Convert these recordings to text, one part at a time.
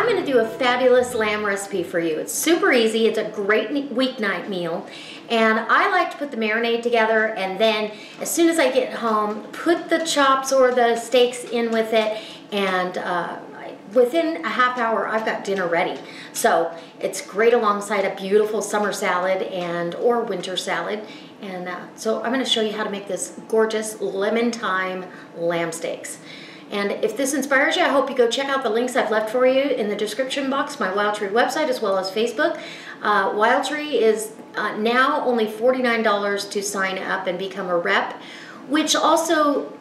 I'm going to do a fabulous lamb recipe for you. It's super easy. It's a great weeknight meal. And I like to put the marinade together, and then as soon as I get home, put the chops or the steaks in with it, and within a half hour, I've got dinner ready. So it's great alongside a beautiful summer salad or winter salad. And so I'm going to show you how to make this gorgeous lemon thyme lamb steaks. And if this inspires you, I hope you go check out the links I've left for you in the description box, my Wild Tree website, as well as Facebook. Wild Tree is now only $49 to sign up and become a rep, which also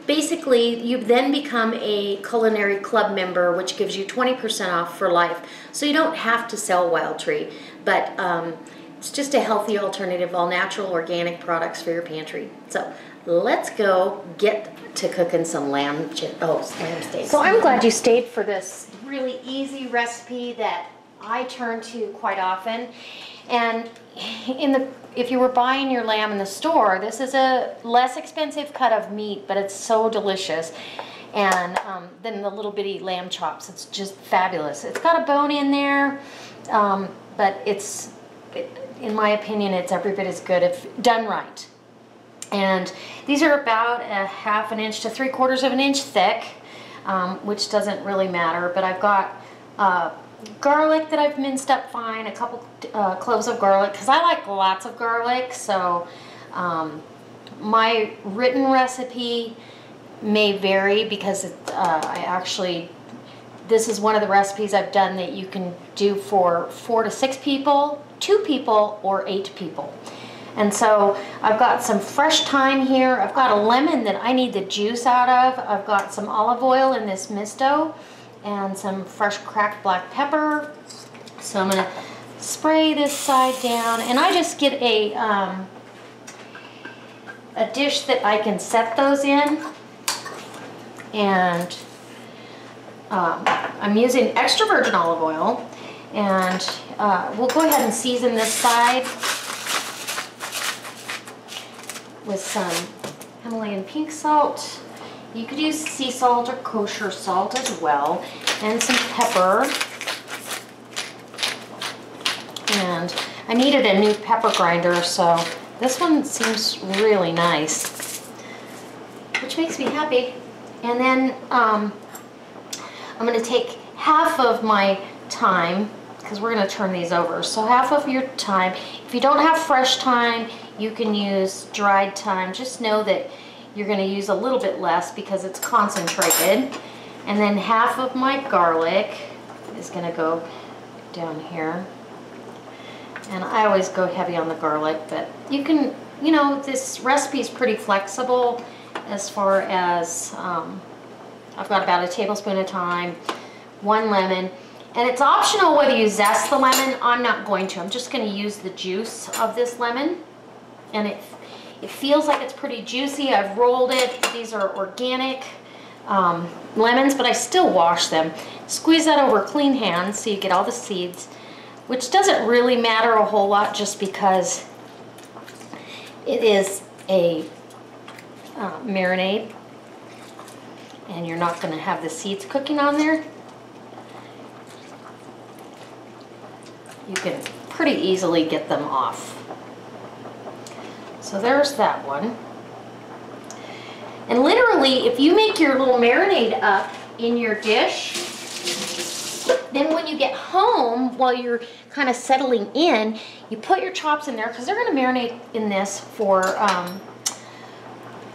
basically you then become a culinary club member, which gives you 20% off for life. So you don't have to sell Wild Tree, but it's just a healthy alternative, all natural, organic products for your pantry. So let's go get to cooking some lamb steaks. So I'm glad you stayed for this really easy recipe that I turn to quite often. And if you were buying your lamb in the store, this is a less expensive cut of meat, but it's so delicious. And then the little bitty lamb chops, it's just fabulous. It's got a bone in there, but in my opinion, it's every bit as good if done right. And these are about a ½ inch to 3/4 of an inch thick, which doesn't really matter. But I've got garlic that I've minced up fine, a couple cloves of garlic, because I like lots of garlic. So my written recipe may vary because this is one of the recipes I've done that you can do for 4 to 6 people, 2 people, or 8 people. And so I've got some fresh thyme here. I've got a lemon that I need the juice out of. I've got some olive oil in this misto and some fresh cracked black pepper. So I'm gonna spray this side down, and I just get a dish that I can set those in. And I'm using extra virgin olive oil, and we'll go ahead and season this side with some Himalayan pink salt. You could use sea salt or kosher salt as well, and some pepper. And I needed a new pepper grinder, so this one seems really nice, which makes me happy. And then I'm going to take half of my thyme, because we're going to turn these over. So half of your thyme. If you don't have fresh thyme, you can use dried thyme. Just know that you're going to use a little bit less because it's concentrated. And then half of my garlic is going to go down here. And I always go heavy on the garlic, but you can, this recipe is pretty flexible as far as, I've got about a tablespoon of thyme, 1 lemon. And it's optional whether you zest the lemon. I'm not going to. I'm just going to use the juice of this lemon. And it feels like it's pretty juicy. I've rolled it. These are organic lemons, but I still wash them. Squeeze that over clean hands so you get all the seeds, which doesn't really matter a whole lot just because it is a marinade, and you're not going to have the seeds cooking on there. You can pretty easily get them off. So there's that one. And literally, if you make your little marinade up in your dish, then when you get home, while you're kind of settling in, you put your chops in there, because they're going to marinate in this for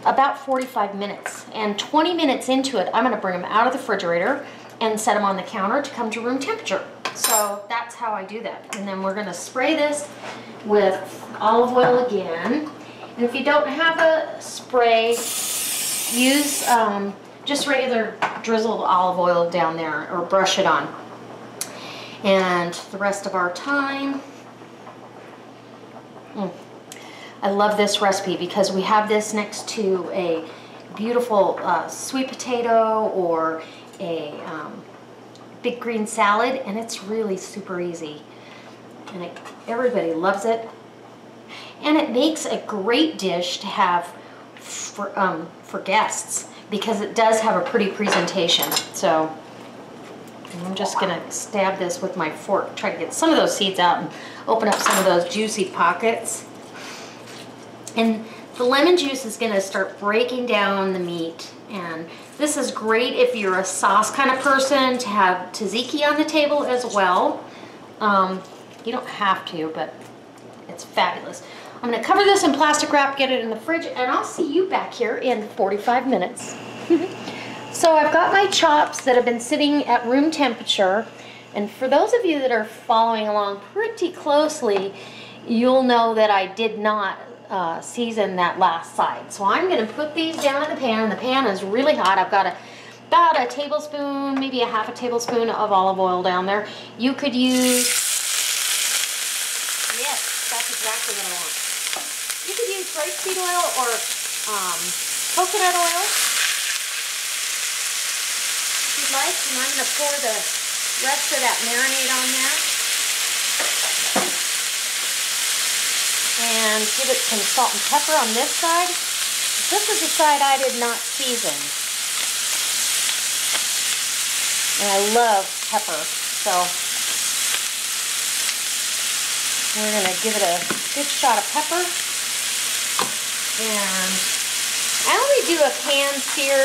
about 45 minutes. And 20 minutes into it, I'm going to bring them out of the refrigerator and set them on the counter to come to room temperature. So that's how I do that. And then we're going to spray this with olive oil again. And if you don't have a spray, use just regular drizzled olive oil down there, or brush it on. And the rest of our thyme. I love this recipe because we have this next to a beautiful sweet potato or a big green salad, and it's really super easy. And everybody loves it. And it makes a great dish to have for guests, because it does have a pretty presentation. So And I'm just gonna stab this with my fork, try to get some of those seeds out and open up some of those juicy pockets. And the lemon juice is gonna start breaking down the meat. And this is great if you're a sauce kind of person, to have tzatziki on the table as well. You don't have to, but it's fabulous. I'm gonna cover this in plastic wrap, get it in the fridge, and I'll see you back here in 45 minutes. So I've got my chops that have been sitting at room temperature, and for those of you that are following along pretty closely, you'll know that I did not season that last side. So I'm gonna put these down in the pan, and the pan is really hot. I've got about a tablespoon, maybe a half a tablespoon of olive oil down there. You could use, yes, that's exactly what I want. You could use rapeseed oil or coconut oil if you'd like, and I'm going to pour the rest of that marinade on there and give it some salt and pepper on this side. This is the side I did not season, and I love pepper, so we're going to give it a good shot of pepper. And I only do a pan sear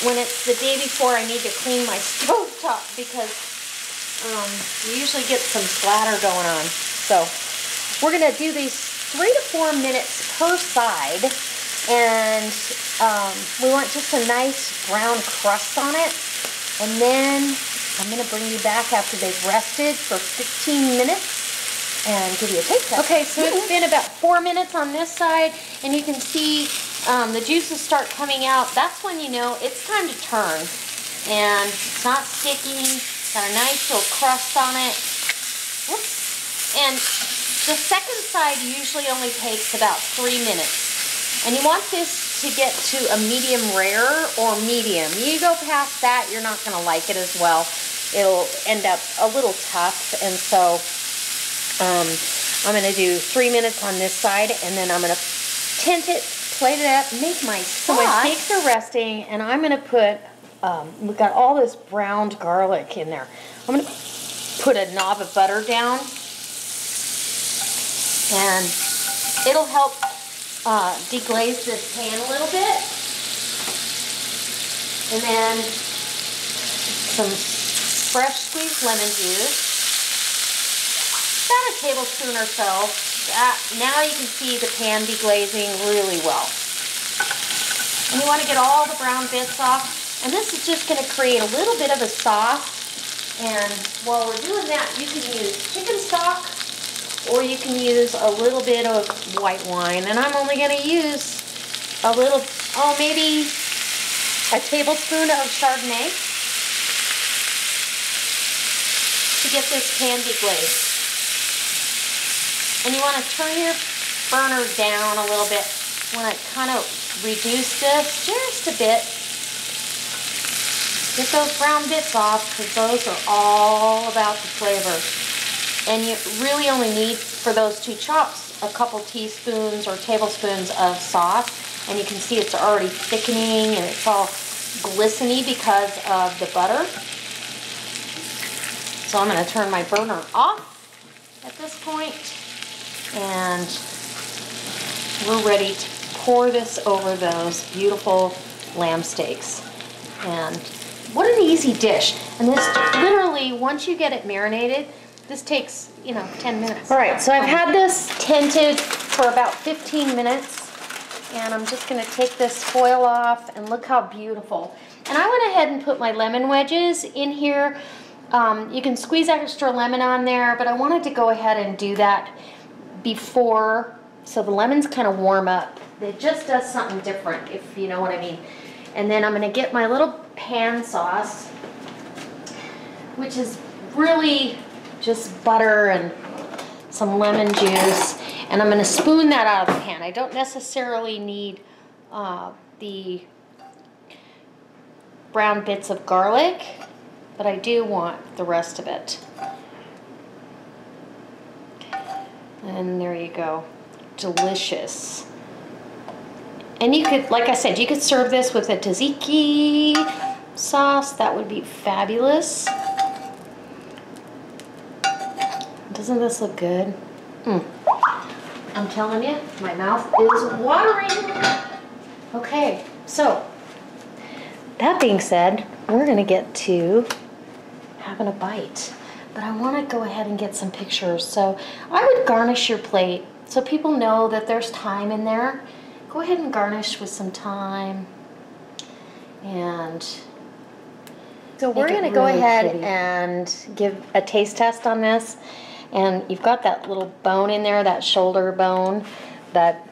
when it's the day before I need to clean my stove top, because you usually get some splatter going on. So we're going to do these 3 to 4 minutes per side, and we want just a nice brown crust on it. And then I'm going to bring you back after they've rested for 15 minutes. And give you a taste test. Okay, so it's been about 4 minutes on this side, and you can see the juices start coming out. That's when you know it's time to turn. And it's not sticking, got a nice little crust on it. Whoops. And the second side usually only takes about 3 minutes. And you want this to get to a medium rare or medium. You go past that, you're not going to like it as well. It'll end up a little tough, and so I'm going to do 3 minutes on this side, and then I'm going to tint it, plate it up, make my sauce. So my steaks are resting, and I'm going to put, we've got all this browned garlic in there. I'm going to put a knob of butter down, and it'll help deglaze this pan a little bit. And then some fresh squeezed lemon juice. About a tablespoon or so. Now you can see the pan deglazing really well. And you want to get all the brown bits off. And this is just going to create a little bit of a sauce. And while we're doing that, you can use chicken stock, or you can use a little bit of white wine. And I'm only going to use a little, maybe a tablespoon of Chardonnay to get this pan deglazed. And you want to turn your burner down a little bit. You want to kind of reduce this just a bit. Get those brown bits off, because those are all about the flavor. And you really only need, for those 2 chops, a couple teaspoons or tablespoons of sauce. And you can see it's already thickening, and it's all glistening because of the butter. So I'm going to turn my burner off at this point. And we're ready to pour this over those beautiful lamb steaks. And what an easy dish. And this literally, once you get it marinated, this takes, 10 minutes. All right, so I've had this tinted for about 15 minutes. And I'm just going to take this foil off, and look how beautiful. And I went ahead and put my lemon wedges in here. You can squeeze extra lemon on there, but I wanted to go ahead and do that before, so the lemons kind of warm up. It just does something different, if you know what I mean. And then I'm going to get my little pan sauce, which is really just butter and some lemon juice, and I'm going to spoon that out of the pan. I don't necessarily need the brown bits of garlic, but I do want the rest of it. And there you go. Delicious. And you could, like I said, you could serve this with a tzatziki sauce. That would be fabulous. Doesn't this look good? I'm telling you, my mouth is watering. Okay, so that being said, we're gonna get to having a bite. But I wanna go ahead and get some pictures. So I would garnish your plate so people know that there's thyme in there. Go ahead and garnish with some thyme. And so we're gonna go ahead and give a taste test on this. And you've got that little bone in there, that shoulder bone, that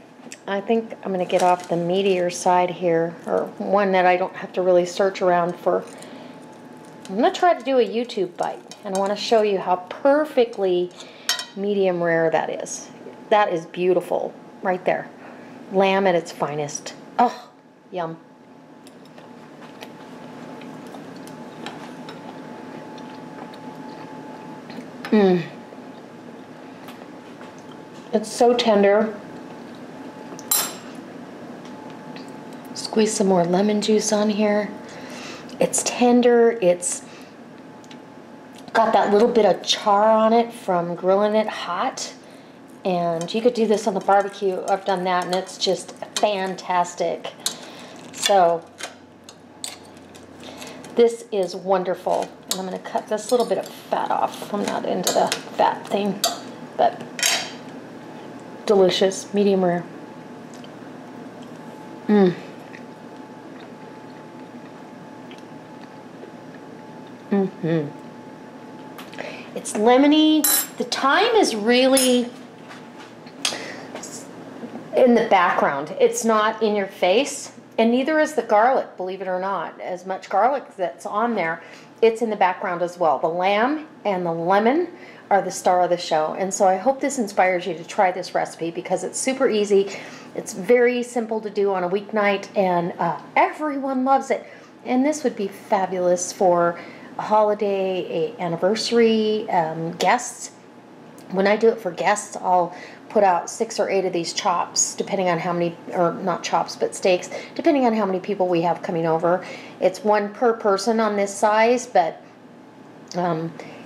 I think I'm gonna get off the meatier side here, or one that I don't have to really search around for. I'm gonna try to do a YouTube bite, and I wanna show you how perfectly medium rare that is. That is beautiful, right there. Lamb at its finest. Oh, yum. It's so tender. Squeeze some more lemon juice on here. It's tender. It's got that little bit of char on it from grilling it hot. And you could do this on the barbecue. I've done that, and it's just fantastic. So this is wonderful. And I'm going to cut this little bit of fat off. I'm not into the fat thing, but delicious, medium rare. It's lemony. The thyme is really in the background. It's not in your face, and neither is the garlic, believe it or not. As much garlic that's on there, it's in the background as well. The lamb and the lemon are the star of the show, and so I hope this inspires you to try this recipe because it's super easy. It's very simple to do on a weeknight, and everyone loves it. And this would be fabulous for a holiday, a anniversary, guests. When I do it for guests, I'll put out 6 or 8 of these chops, depending on how many, or not chops, but steaks, depending on how many people we have coming over. It's 1 per person on this size, but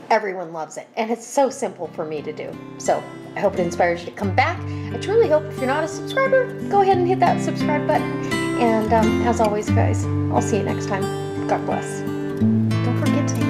everyone loves it. And it's so simple for me to do. So I hope it inspires you to come back. I truly hope if you're not a subscriber, go ahead and hit that subscribe button. And as always, guys, I'll see you next time. God bless. Don't forget to